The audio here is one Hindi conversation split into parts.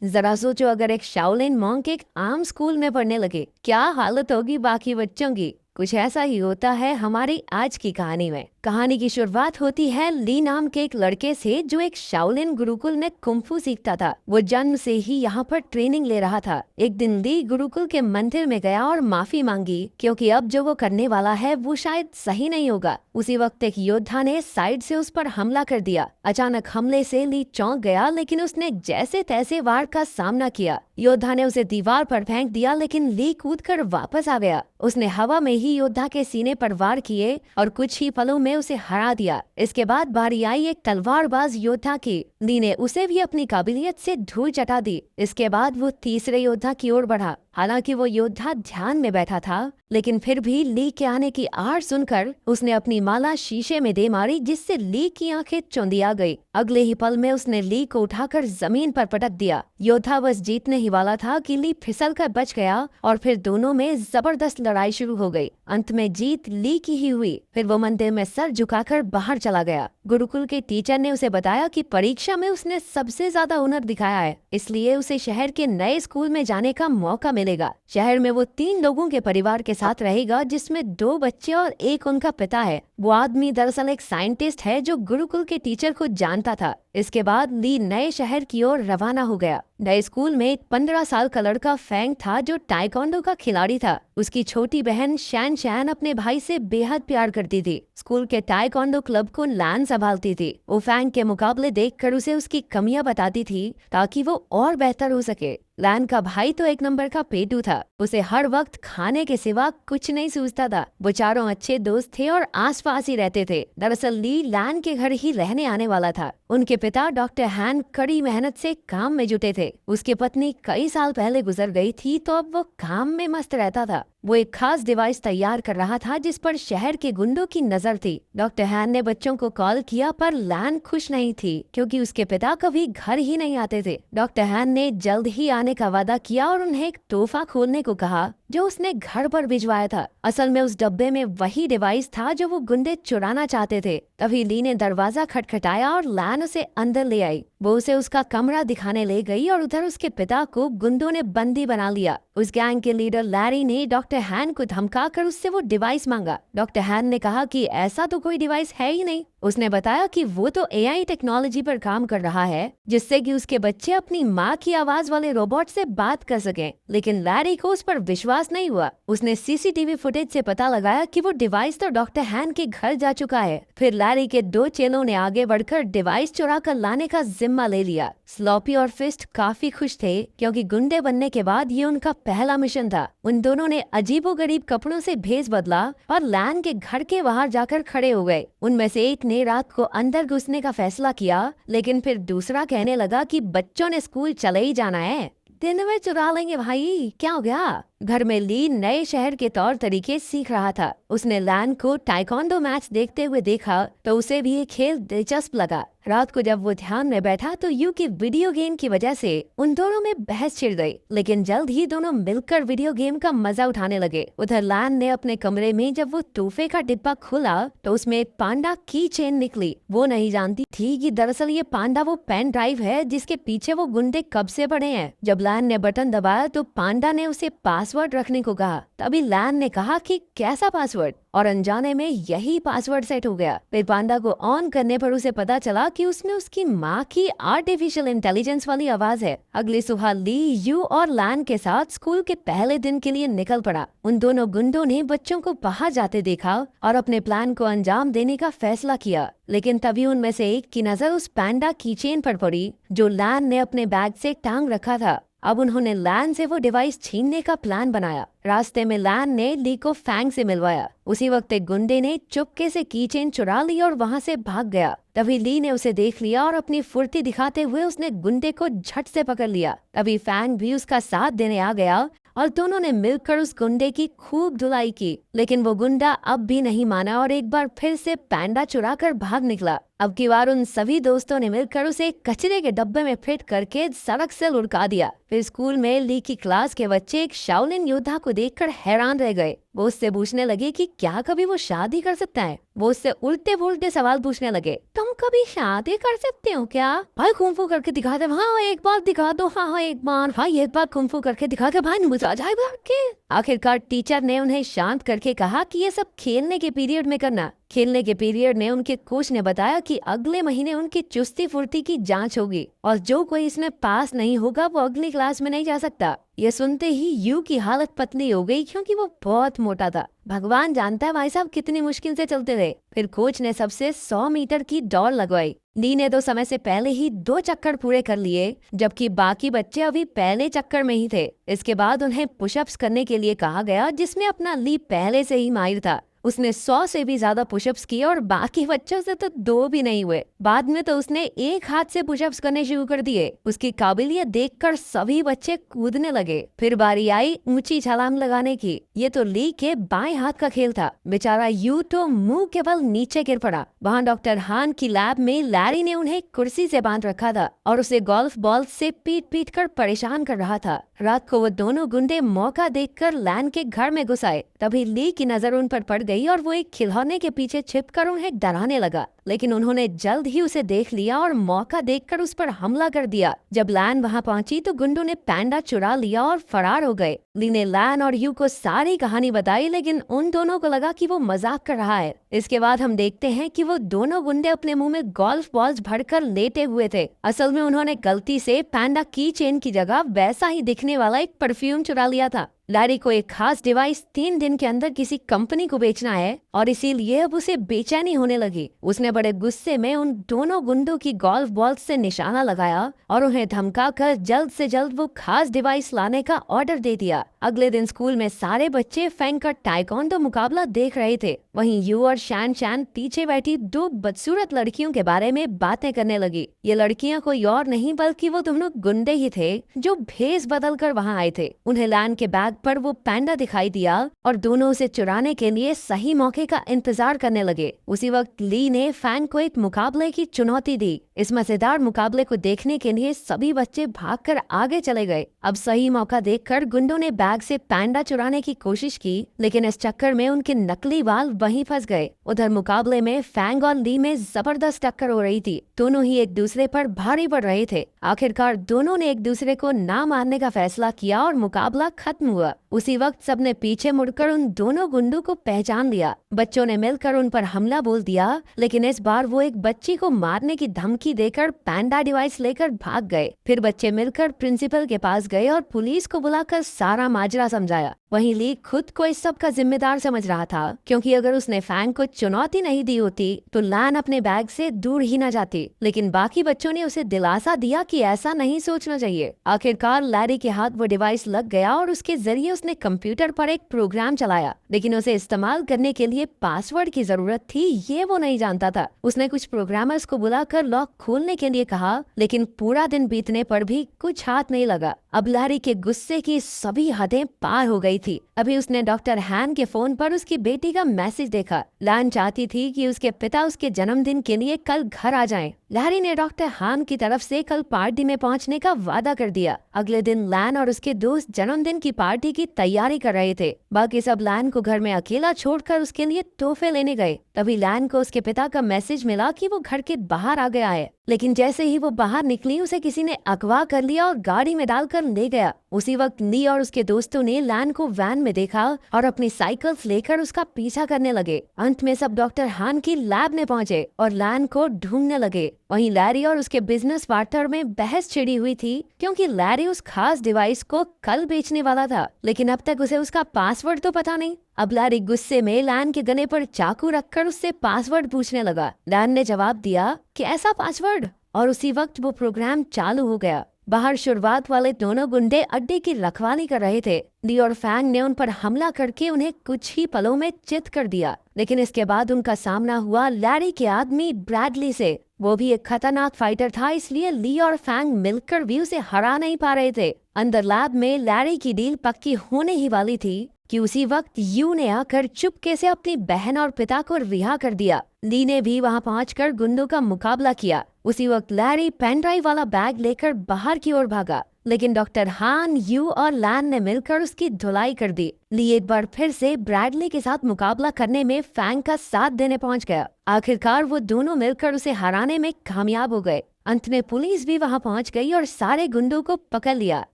जरा सोचो, अगर एक शाओलिन मॉन्क एक आम स्कूल में पढ़ने लगे, क्या हालत होगी बाकी बच्चों की। कुछ ऐसा ही होता है हमारी आज की कहानी में। कहानी की शुरुआत होती है ली नाम के एक लड़के से, जो एक शाओलिन गुरुकुल में कुंफू सीखता था। वो जन्म से ही यहाँ पर ट्रेनिंग ले रहा था। एक दिन ली गुरुकुल के मंदिर में गया और माफी मांगी, क्योंकि अब जो वो करने वाला है वो शायद सही नहीं होगा। उसी वक्त एक योद्धा ने साइड से उस पर हमला कर दिया। अचानक हमले से ली चौंक गया, लेकिन उसने जैसे तैसे वार का सामना किया। योद्धा ने उसे दीवार पर फेंक दिया, लेकिन ली कूदकर वापस आ गया। उसने हवा में ही योद्धा के सीने पर वार किए और कुछ ही पलों में उसे हरा दिया। इसके बाद बारी आई एक तलवारबाज योद्धा की। ली ने उसे भी अपनी काबिलियत से धूल चटा दी। इसके बाद वो तीसरे योद्धा की ओर बढ़ा। हालांकि वो योद्धा ध्यान में बैठा था, लेकिन फिर भी ली के आने की आड़ सुनकर उसने अपनी माला शीशे में दे मारी, जिससे ली की आंखें चौंधिया गई। अगले ही पल में उसने ली को उठाकर जमीन पर पटक दिया। योद्धा बस जीतने ही वाला था कि ली फिसल कर बच गया और फिर दोनों में जबरदस्त लड़ाई शुरू हो गई। अंत में जीत ली की ही हुई। फिर वो मंदिर में सर झुकाकर बाहर चला गया। गुरुकुल के टीचर ने उसे बताया कि परीक्षा में उसने सबसे ज्यादा हुनर दिखाया है, इसलिए उसे शहर के नए स्कूल में जाने का मौका मिलेगा। शहर में वो 3 लोगों के परिवार के साथ रहेगा, जिसमें 2 बच्चे और एक उनका पिता है। वो आदमी दरअसल एक साइंटिस्ट है जो गुरुकुल के टीचर को जानता था। इसके बाद ली नए शहर की ओर रवाना हो गया। नए स्कूल में एक 15 साल का लड़का फैंग था, जो टाइकोंडो का खिलाड़ी था। उसकी छोटी बहन शैन शैन अपने भाई से बेहद प्यार करती थी। स्कूल के टाइकोंडो क्लब को लैन संभालती थी। वो फैंग के मुकाबले देखकर उसे उसकी कमियां बताती थी, ताकि वो और बेहतर हो सके। लैन का भाई तो एक नंबर का पेटू था। उसे हर वक्त खाने के सिवा कुछ नहीं सूझता था। वो चारों अच्छे दोस्त थे और आसपास ही रहते थे। दरअसल ली लैन के घर ही रहने आने वाला था। उनके पिता डॉक्टर हैन कड़ी मेहनत से काम में जुटे थे। उसकी पत्नी कई साल पहले गुजर गई थी, तो अब वो काम में मस्त रहता था। वो एक खास डिवाइस तैयार कर रहा था, जिस पर शहर के गुंडों की नजर थी। डॉक्टर हैन ने बच्चों को कॉल किया, पर लैन खुश नहीं थी, क्योंकि उसके पिता कभी घर ही नहीं आते थे। डॉक्टर हैन ने जल्द ही आने का वादा किया और उन्हें एक तोहफा खोलने को कहा, जो उसने घर पर भिजवाया था। असल में उस डब्बे में वही डिवाइस था जो वो गुंडे चुराना चाहते थे। तभी ली ने दरवाजा खटखटाया और लैन उसे अंदर ले आई। वो उसे उसका कमरा दिखाने ले गई और उधर उसके पिता को गुंडों ने बंदी बना लिया। उस गैंग के लीडर लैरी ने डॉक्टर हैन को धमकाकर उससे वो डिवाइस मांगा। डॉक्टर हैन ने कहा कि ऐसा तो कोई डिवाइस है ही नहीं। उसने बताया कि वो तो एआई टेक्नोलॉजी पर काम कर रहा है, जिससे कि उसके बच्चे अपनी माँ की आवाज वाले रोबोट से बात कर सकें। लेकिन लैरी को उस पर विश्वास नहीं हुआ। उसने सीसीटीवी फुटेज से पता लगाया कि वो डिवाइस तो डॉक्टर हैन के घर जा चुका है। फिर लैरी के 2 चेलों ने आगे बढ़कर डिवाइस चुरा कर लाने का जिम्मा ले लिया। स्लॉपी और फिस्ट काफी खुश थे, क्योंकि गुंडे बनने के बाद ये उनका पहला मिशन था। उन दोनों ने अजीबोगरीब कपड़ों से भेस बदला और लैन के घर के बाहर जाकर खड़े हो गए। उनमें से एक ने रात को अंदर घुसने का फैसला किया, लेकिन फिर दूसरा कहने लगा कि बच्चों ने स्कूल चले ही जाना है, दिन में चुरा लेंगे भाई, क्या हो गया। घर में ली नए शहर के तौर तरीके सीख रहा था। उसने लैन को टाइकोंडो मैच देखते हुए देखा, तो उसे भी ये खेल दिलचस्प लगा। रात को जब वो ध्यान में बैठा, तो यू की वीडियो गेम की वजह से उन दोनों में बहस छिड़ गई। लेकिन जल्द ही दोनों मिलकर वीडियो गेम का मजा उठाने लगे। उधर लैन ने अपने कमरे में जब वो तोहफे का डिब्बा खोला, तो उसमें एक पांडा की चेन निकली। वो नहीं जानती थी कि दरअसल ये पांडा वो पेन ड्राइव है, जिसके पीछे वो गुंडे कब से पड़े हैं। जब लैन ने बटन दबाया, तो पांडा ने उसे पासवर्ड रखने को कहा। तभी लैन ने कहा कि कैसा पासवर्ड, और अनजाने में यही पासवर्ड सेट हो गया। फिर पांडा को ऑन करने पर उसे पता चला कि उसमें उसकी माँ की आर्टिफिशियल इंटेलिजेंस वाली आवाज है। अगली सुबह ली यू और लैन के साथ स्कूल के पहले दिन के लिए निकल पड़ा। उन दोनों गुंडों ने बच्चों को बाहर जाते देखा और अपने प्लान को अंजाम देने का फैसला किया। लेकिन तभी उनमें से एक की नजर उस पैंडा की चेन पर पड़ी, जो लैन ने अपने बैग से टांग रखा था। अब उन्होंने लैन से वो डिवाइस छीनने का प्लान बनाया। रास्ते में लैन ने ली को फैंग से मिलवाया। उसी वक्त एक गुंडे ने चुपके से की चेन चुरा ली और वहां से भाग गया। तभी ली ने उसे देख लिया और अपनी फुर्ती दिखाते हुए उसने गुंडे को झट से पकड़ लिया। तभी फैंग भी उसका साथ देने आ गया और दोनों ने मिलकर उस गुंडे की खूब धुलाई की। लेकिन वो गुंडा अब भी नहीं माना और एक बार फिर से पैंडा चुरा कर भाग निकला। अब की बार उन सभी दोस्तों ने मिलकर उसे कचरे के डब्बे में फिट करके सड़क से लुढ़का दिया। फिर स्कूल में ली की क्लास के बच्चे एक शाओलिन योद्धा को देखकर हैरान रह गए। वो उससे पूछने लगे कि क्या कभी वो शादी कर सकता है। वो उससे उल्टे पुल्टे सवाल पूछने लगे, तुम कभी शादी कर सकते हो क्या? भाई कुंफू करके दिखा दे। हाँ एक बार दिखा दो। हाँ एक बार। भाई एक बार कुंफू करके दिखा के भाई मुझे आ जाए के। आखिरकार टीचर ने उन्हें शांत करके कहा कि ये सब खेलने के पीरियड में करना। खेलने के पीरियड में उनके कोच ने बताया कि अगले महीने उनकी चुस्ती फुर्ती की जांच होगी और जो कोई इसमें पास नहीं होगा वो अगली क्लास में नहीं जा सकता। ये सुनते ही यू की हालत पतली हो गई क्योंकि वो बहुत मोटा था। भगवान जानता है भाई साहब कितनी मुश्किल से चलते रहे। फिर कोच ने सबसे 100 मीटर की दौड़ लगवाई। ली ने तो समय से पहले ही 2 चक्कर पूरे कर लिए, जबकि बाकी बच्चे अभी पहले चक्कर में ही थे। इसके बाद उन्हें पुशअप्स करने के लिए कहा गया, जिसमें अपना ली पहले से ही माहिर था। उसने 100 से भी ज्यादा पुशअप्स किए और बाकी बच्चों से तो 2 भी नहीं हुए। बाद में तो उसने एक हाथ से पुशअप्स करने शुरू कर दिए। उसकी काबिलियत देखकर सभी बच्चे कूदने लगे। फिर बारी आई ऊंची छलांग लगाने की। ये तो ली के बाएं हाथ का खेल था। बेचारा यू तो मुंह के बल नीचे गिर पड़ा। वहाँ डॉक्टर हान की लैब में लैरी ने उन्हें कुर्सी से बांध रखा था और उसे गोल्फ बॉल से पीट पीट कर परेशान कर रहा था। रात को वो दोनों गुंडे मौका देखकर लैन के घर में घुस आए। तभी ली की नजर उन पर पड़ गई और वो एक खिलौने के पीछे छिपकर उन्हें डराने लगा, लेकिन उन्होंने जल्द ही उसे देख लिया और मौका देखकर उस पर हमला कर दिया। जब लैन वहां पहुंची तो गुंडों ने पैंडा चुरा लिया और फरार हो गए। ली ने लैन और यू को सारी कहानी बताई, लेकिन उन दोनों को लगा कि वो मजाक कर रहा है। इसके बाद हम देखते हैं कि वो दोनों गुंडे अपने मुंह में गोल्फ बॉल्स भरकर लेटे हुए थे। असल में उन्होंने गलती से पैंडा की चेन की जगह वैसा ही दिखने वाला एक परफ्यूम चुरा लिया था। लैरी को एक खास डिवाइस 3 दिन के अंदर किसी कंपनी को बेचना है और इसीलिए अब उसे बेचैनी होने लगी। उसने बड़े गुस्से में उन दोनों गुंडों की गोल्फ बॉल से निशाना लगाया और उन्हें धमकाकर जल्द से जल्द वो खास डिवाइस लाने का ऑर्डर दे दिया। अगले दिन स्कूल में सारे बच्चे फेंग का टाइकोंडो मुकाबला देख रहे थे। वहीं यू और शैन शैन पीछे बैठी 2 बदसूरत लड़कियों के बारे में बातें करने लगी। ये लड़कियां कोई और नहीं बल्कि वो दोनों गुंडे ही थे जो भेस बदल कर वहाँ आए थे। उन्हें लैन के बैग पर वो पैंडा दिखाई दिया और दोनों उसे चुराने के लिए सही मौके का इंतजार करने लगे। उसी वक्त ली ने फैंग को एक मुकाबले की चुनौती दी। इस मजेदार मुकाबले को देखने के लिए सभी बच्चे भागकर आगे चले गए। अब सही मौका देखकर गुंडों ने बैग से पैंडा चुराने की कोशिश की, लेकिन इस चक्कर में उनके नकली बाल वहीं फंस गए। उधर मुकाबले में फैंग और ली में जबरदस्त टक्कर हो रही थी। दोनों ही एक दूसरे पर भारी पड़ रहे थे। आखिरकार दोनों ने एक दूसरे को ना मारने का फैसला किया और मुकाबला खत्म हुआ। उसी वक्त सबने पीछे मुड़कर उन दोनों गुंडों को पहचान लिया। बच्चों ने मिलकर उन पर हमला बोल दिया, लेकिन इस बार वो एक बच्ची को मारने की धमकी देकर पैंडा डिवाइस लेकर भाग गए। फिर बच्चे मिलकर प्रिंसिपल के पास गए और पुलिस को बुलाकर सारा माजरा समझाया। वहीं ली खुद को इस सब का जिम्मेदार समझ रहा था, क्योंकि अगर उसने फैंग को चुनौती नहीं दी होती तो लैन अपने बैग से दूर ही न जाती। लेकिन बाकी बच्चों ने उसे दिलासा दिया कि ऐसा नहीं सोचना चाहिए। आखिरकार लैरी के हाथ वो डिवाइस लग गया और उसके जरिए उसने कंप्यूटर पर एक प्रोग्राम चलाया, लेकिन उसे इस्तेमाल करने के लिए पासवर्ड की जरूरत थी, ये वो नहीं जानता था। उसने कुछ प्रोग्रामर्स को बुलाकर लॉक खोलने के लिए कहा, लेकिन पूरा दिन बीतने पर भी कुछ हाथ नहीं लगा। अब लैरी के गुस्से की सभी हदें पार हो गई थी। अभी उसने डॉक्टर हैन के फोन पर उसकी बेटी का मैसेज देखा। लैन चाहती थी कि उसके पिता उसके जन्मदिन के लिए कल घर आ जाएं। लैरी ने डॉक्टर हैन की तरफ से कल पार्टी में पहुंचने का वादा कर दिया। अगले दिन लैन और उसके दोस्त जन्मदिन की पार्टी की तैयारी कर रहे थे। बाकी सब लैन को घर में अकेला छोड़कर उसके लिए तोहफे लेने गए। तभी लैन को उसके पिता का मैसेज मिला कि वो घर के बाहर आ गया है, लेकिन जैसे ही वो बाहर निकली उसे किसी ने अगवा कर लिया और गाड़ी में डालकर ले गया। उसी वक्त ली और उसके दोस्तों ने लैन को वैन में देखा और अपनी साइकिल्स लेकर उसका पीछा करने लगे। अंत में सब डॉक्टर हान की लैब में पहुंचे और लैन को ढूंढने लगे। वहीं लैरी और उसके बिजनेस पार्टनर में बहस छिड़ी हुई थी, क्योंकि लैरी उस खास डिवाइस को कल बेचने वाला था, लेकिन अब तक उसे उसका पासवर्ड तो पता नहीं। अब लैरी गुस्से में लैन के गले पर चाकू रखकर उससे पासवर्ड पूछने लगा। लैन ने जवाब दिया, कैसा पासवर्ड? और उसी वक्त वो प्रोग्राम चालू हो गया। बाहर शुरुआत वाले दोनों गुंडे अड्डे की रखवाली कर रहे थे। ली और फैंग ने उन पर हमला करके उन्हें कुछ ही पलों में चित कर दिया, लेकिन इसके बाद उनका सामना हुआ लैरी के आदमी ब्रैडली से। वो भी एक खतरनाक फाइटर था, इसलिए ली और फैंग मिलकर भी उसे हरा नहीं पा रहे थे। अंदर लैब में लैरी की डील पक्की होने ही वाली थी, कि उसी वक्त यू ने आकर चुपके से अपनी बहन और पिता को रिहा कर दिया। ली ने भी वहां पहुंचकर गुंडों का मुकाबला किया। उसी वक्त लैरी पेन ड्राइव वाला बैग लेकर बाहर की ओर भागा, लेकिन डॉक्टर हान, यू और लैन ने मिलकर उसकी धुलाई कर दी। ली एक बार फिर से ब्रैडली के साथ मुकाबला करने में फैंग का साथ देने पहुंच गया। आखिरकार वो दोनों मिलकर उसे हराने में कामयाब हो गए। अंत में पुलिस भी वहां पहुंच गई और सारे गुंडों को पकड़ लिया।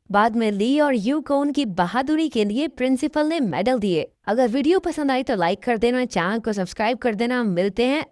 बाद में ली और यू को उनकी बहादुरी के लिए प्रिंसिपल ने मेडल दिए। अगर वीडियो पसंद आई तो लाइक कर देना, चैनल को सब्सक्राइब कर देना। मिलते हैं